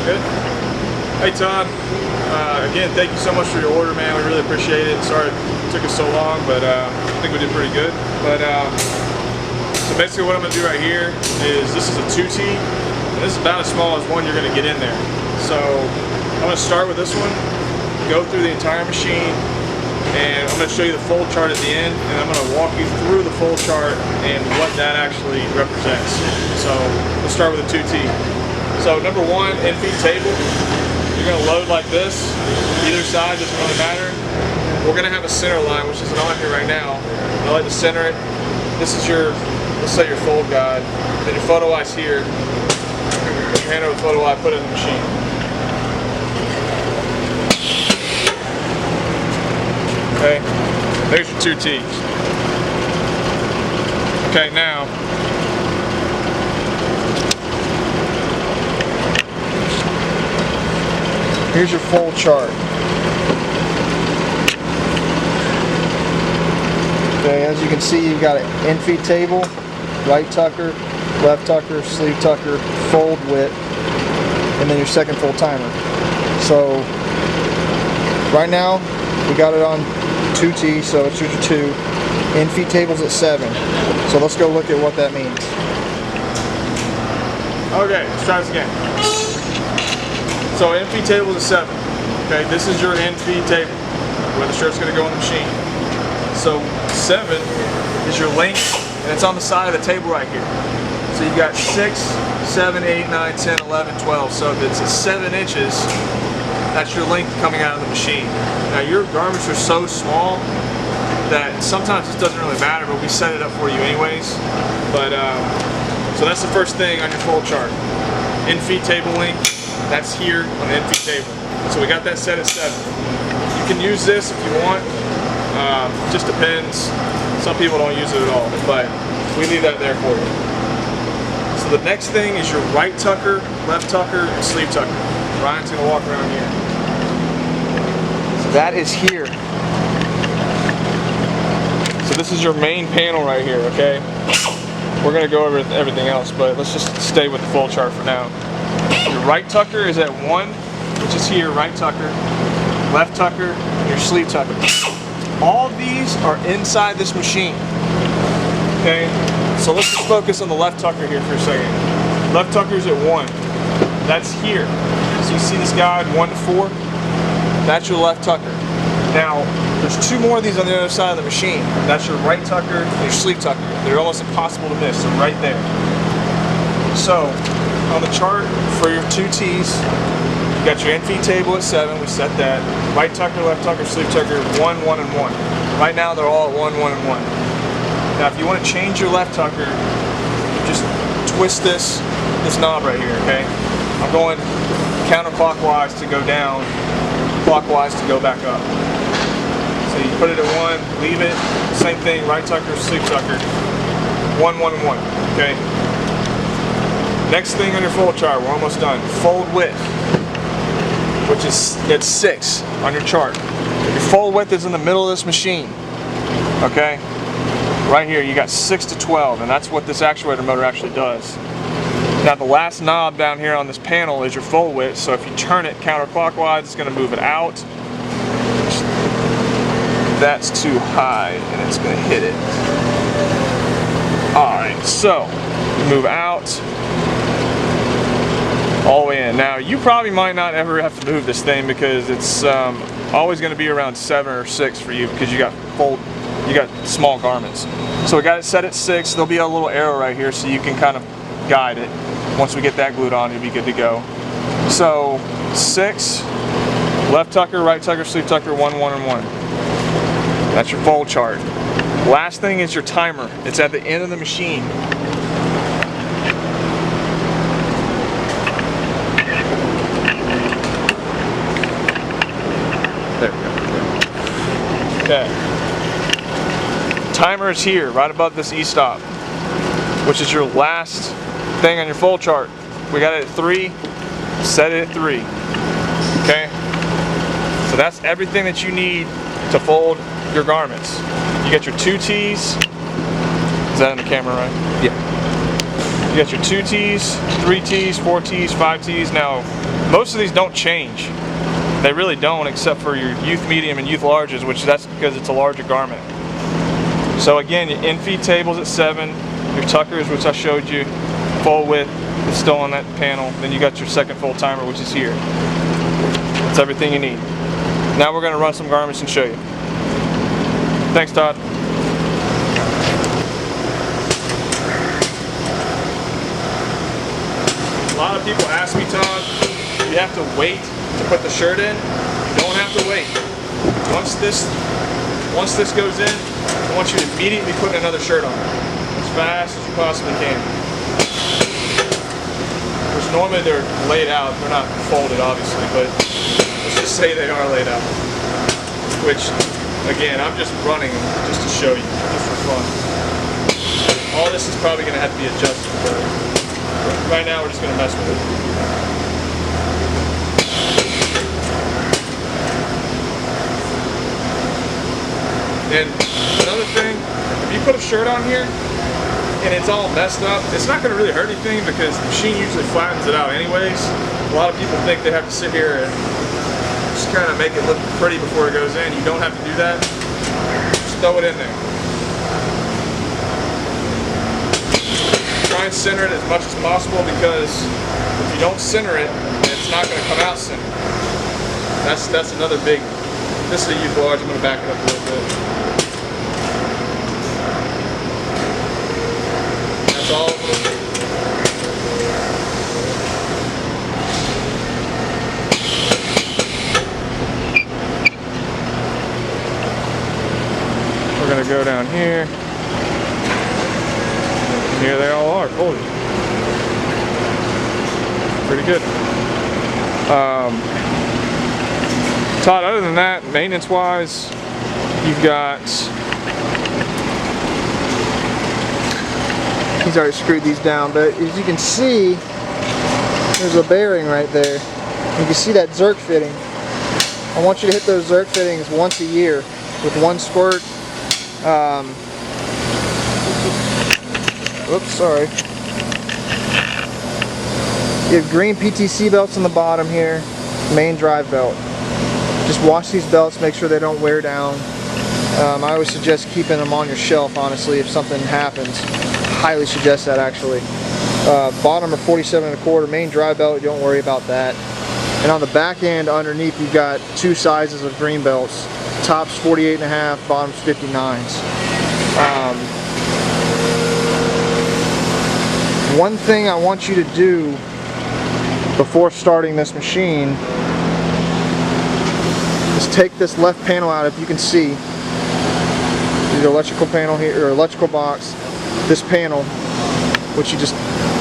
Good. Hey Todd, again, thank you so much for your order, man. We really appreciate it. Sorry it took us so long, but I think we did pretty good. But so basically what I'm gonna do right here is, this is a 2T, and this is about as small as one you're gonna get in there. So I'm gonna start with this one, go through the entire machine, and I'm going to show you the fold chart at the end, and I'm going to walk you through the fold chart and what that actually represents. So let's start with a 2T. So number one, in-feet table. You're going to load like this. Either side, doesn't really matter. We're going to have a center line, which isn't on here right now. I like to center it. This is your, let's say your fold guide. Then your photo eye's here. Put your hand over the photo eye, put it in the machine. Okay, there's your 2Ts. Okay, now here's your fold chart. Okay, as you can see, you've got an in-feet table, right tucker, left tucker, sleeve tucker, fold width, and then your second fold timer. So right now we got it on 2T, so it's just 2. In-feet table's at 7. So let's go look at what that means. Okay, let's try this again. So in-feet table is 7. Okay, this is your in-feet table where the shirt's going to go in the machine. So 7 is your length, and it's on the side of the table right here. So you've got 6, 7, 8, 9, 10, 11, 12. So if it's 7 inches, that's your length coming out of the machine. Now your garments are so small that sometimes it doesn't really matter, but we set it up for you anyways. But so that's the first thing on your fold chart. In-feet table length, that's here on the in-feet table. So we got that set at 7. You can use this if you want. Just depends. Some people don't use it at all, but we leave that there for you. So the next thing is your right tucker, left tucker, and sleeve tucker. Ryan's gonna walk around here. So that is here. So this is your main panel right here, okay? We're gonna go over everything else, but let's just stay with the fold chart for now. Your right tucker is at 1, which is here, right tucker, left tucker, and your sleeve tucker. All of these are inside this machine, okay? So let's just focus on the left tucker here for a second. Left tucker is at 1. That's here. So you see this guide 1 to 4? That's your left tucker. Now, there's 2 more of these on the other side of the machine. That's your right tucker and your sleeve tucker. They're almost impossible to miss. They're right there. So, on the chart for your 2Ts, you got your in-feet table at 7. We set that. Right tucker, left tucker, sleeve tucker, 1, 1, and 1. Right now, they're all at 1, 1, and 1. Now, if you want to change your left tucker, just twist this knob right here, okay? I'm going counterclockwise to go down, clockwise to go back up. So you put it at 1, leave it, same thing, right tucker, sleeve tucker, 1, 1, and 1, okay? Next thing on your fold chart, we're almost done. Fold width, which is at 6 on your chart. Your fold width is in the middle of this machine, okay? Right here, you got 6 to 12, and that's what this actuator motor actually does. Now the last knob down here on this panel is your fold width, so if you turn it counterclockwise, it's going to move it out. That's too high, and it's going to hit it. Alright, so you move out, all the way in. Now you probably might not ever have to move this thing because it's always going to be around 7 or 6 for you because you got small garments. So we got it set at 6. There'll be a little arrow right here so you can kind of guide it. Once we get that glued on, you'll be good to go. So 6, left tucker, right tucker, sleeve tucker, 1, 1, and 1. That's your fold chart. Last thing is your timer. It's at the end of the machine. There we go. Okay. Timer is here, right above this e-stop, which is your last thing on your fold chart. We got it at 3, set it at 3. Okay? So that's everything that you need to fold your garments. You got your 2Ts. Is that in the camera, right? Yeah. You got your 2Ts, 3Ts, 4Ts, 5Ts. Now, most of these don't change. They really don't, except for your youth medium and youth larges, which that's because it's a larger garment. So again, your in-feet table's at 7. Your tuckers, which I showed you, full width, is still on that panel. Then you got your second full timer, which is here. That's everything you need. Now we're going to run some garments and show you. Thanks, Todd. A lot of people ask me, Todd, do you have to wait to put the shirt in? You don't have to wait. Once this goes in, I want you to immediately put another shirt on as fast as you possibly can. Which normally they're laid out, they're not folded obviously, but let's just say they are laid out. Which, again, I'm just running just to show you, just for fun. All this is probably going to have to be adjusted, but right now we're just going to mess with it. And another thing, if you put a shirt on here and it's all messed up, it's not going to really hurt anything because the machine usually flattens it out anyways. A lot of people think they have to sit here and just kind of make it look pretty before it goes in. You don't have to do that. Just throw it in there. Try and center it as much as possible because if you don't center it, it's not going to come out centered. That's another big. This is a youth large. I'm going to back it up a little bit. That's all. We're going to go down here. And here they all are, fully. Pretty good. Todd, other than that, maintenance-wise, you've got... He's already screwed these down, but as you can see, there's a bearing right there. You can see that Zerk fitting. I want you to hit those Zerk fittings once a year with one squirt. Oops, sorry. You have green PTC belts on the bottom here, main drive belt. Just wash these belts, make sure they don't wear down. I always suggest keeping them on your shelf, honestly, if something happens. Highly suggest that, actually. Bottom are 47 1/4, main drive belt, don't worry about that. And on the back end, underneath, you've got two sizes of green belts. Top's 48 1/2, bottom's 59s. One thing I want you to do before starting this machine is take this left panel out. If you can see, the electrical panel here, or electrical box, this panel, which you just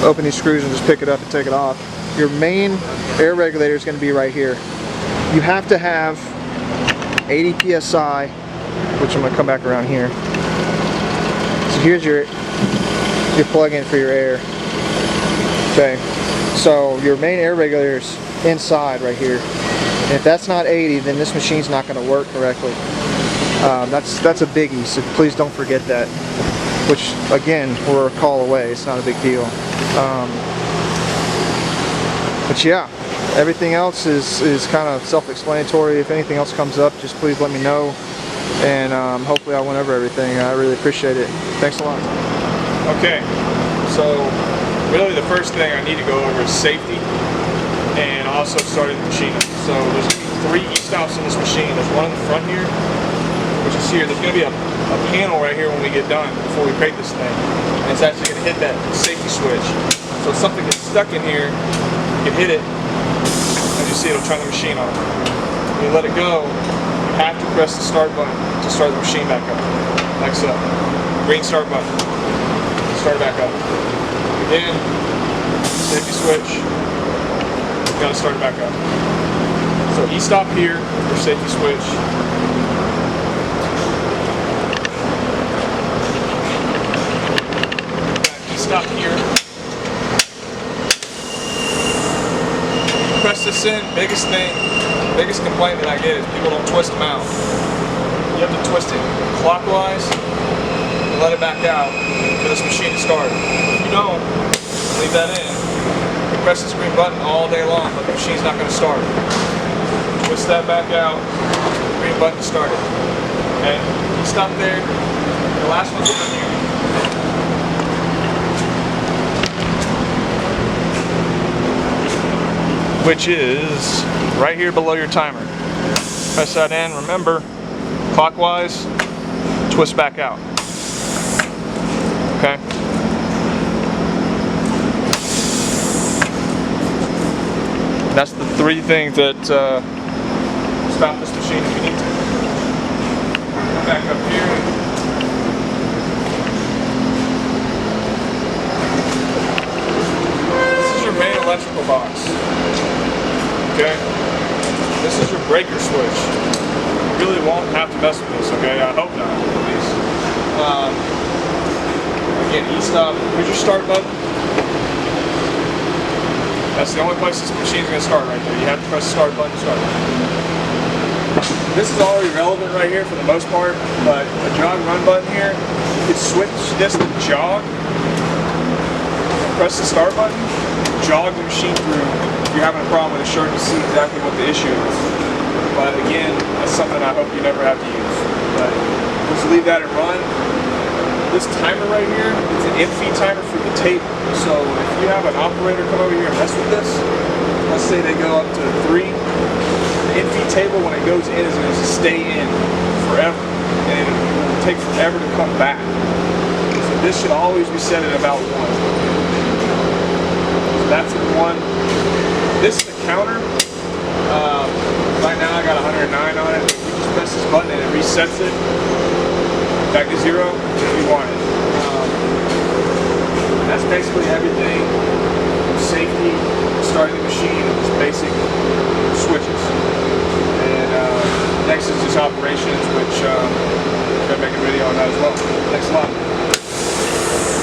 open these screws and just pick it up and take it off. Your main air regulator is going to be right here. You have to have 80 psi, which I'm going to come back around here. So here's your plug-in for your air. Okay, so your main air regulator is inside right here. And if that's not 80, then this machine's not going to work correctly. That's a biggie, so please don't forget that. Which, again, we're a call away. It's not a big deal. But yeah, everything else is kind of self-explanatory. If anything else comes up, just please let me know. And hopefully I went over everything. I really appreciate it. Thanks a lot. Okay, so really the first thing I need to go over is safety and also starting the machine up. So there's 3 e-stops in this machine. There's one in the front here, which is here. There's going to be a panel right here when we get done before we crate this thing. And it's actually going to hit that safety switch. So if something gets stuck in here, you can hit it. As you see, it'll turn the machine on. When you let it go, you have to press the start button to start the machine back up. Like so. Green start button. Start it back up. Again, safety switch. You gotta start it back up. So e-stop here for safety switch. E-stop here. Press this in. Biggest complaint that I get is people don't twist them out. You have to twist it clockwise and let it back out for this machine to start. If you don't, Leave that in. You press this green button all day long, but the machine's not going to start. Twist that back out, green button to start it. And you stop there. The last one's on you. Which is right here below your timer. Press that in, remember, clockwise, twist back out. Okay? That's the 3 things that stop this machine if you need to. Come back up here. This is your main electrical box. Okay? This is your breaker switch. You really won't have to mess with this, okay? I hope not, at least. Again, E-stop. Here's your start button. That's the only place this machine's going to start right there. You have to press the start button to start. This is all irrelevant right here for the most part, but a jog run button here, you can switch this to jog. Press the start button, jog the machine through. If you're having a problem with it, sure to see exactly what the issue is. But again, that's something I hope you never have to use. But just leave that and run. This timer right here, it's an in-feed timer for the table. So if you have an operator come over here and mess with this, let's say they go up to 3, the in-feed table when it goes in is going to stay in forever. And it will take forever to come back. So this should always be set at about 1. So that's at 1. This is the counter. Right now I got 109 on it. You just press this button and it resets it back to 0 if you want it. That's basically everything. Safety, starting the machine, and just basic switches. And next is just operations, which I'm going to make a video on that as well. Thanks a lot.